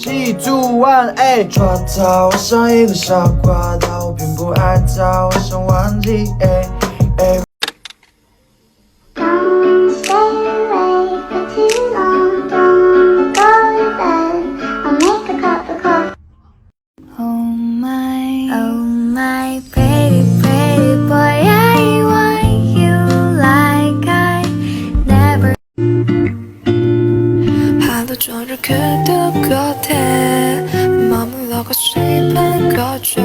记住晚安。抓到我像一个傻瓜，但我并不爱他，我想忘记。저를 그들 곁에 머물러고 싶은 거죠.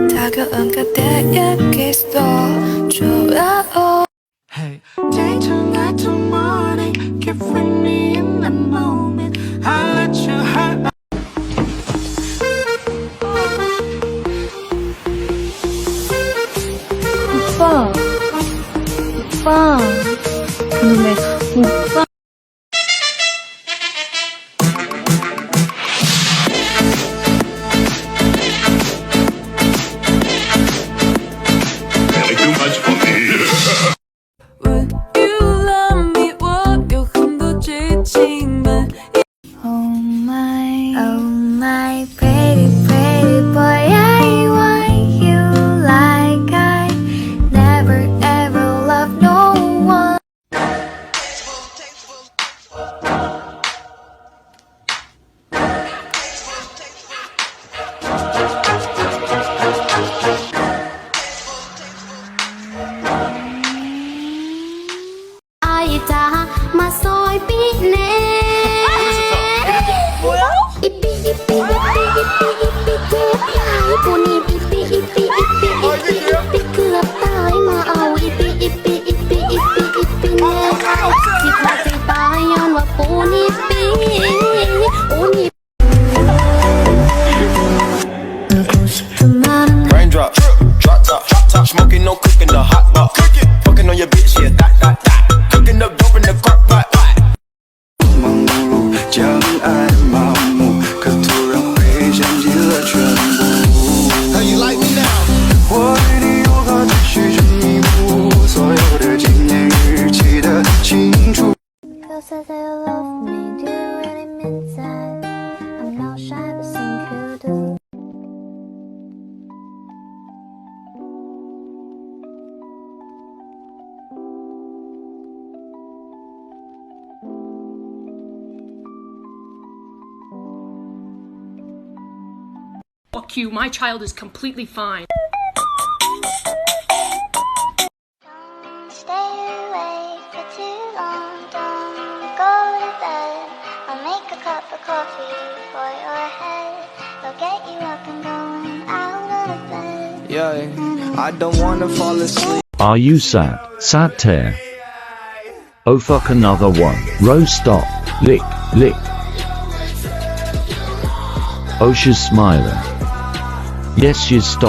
다가온 그대의 키스도 좋아. Hey, day to night to morning, keep bring me in the moment. I let you hurt. 오빠, 근데 오빠. Raindrop, drop top, smoking, no cooking, the hot pot. Fucking on your bitch, yeah, that. Cooking up dope in the crock pot. 忙碌将爱麻木，可突然会想起了全部。 How you like me now? 我对你有个只需真一步，所有的纪念日记得清楚。 Fuck you, my child is completely fine. Don't stay awake for too long, don't go to bed. I'll make a cup of coffee for your head. I'll get you up and going out of bed. Yeah, I don't wanna fall asleep. Are you sad? Sad tear. Oh fuck, another one. Rose stop. Lick. Oh, she's smiling. Yes, she's stopped.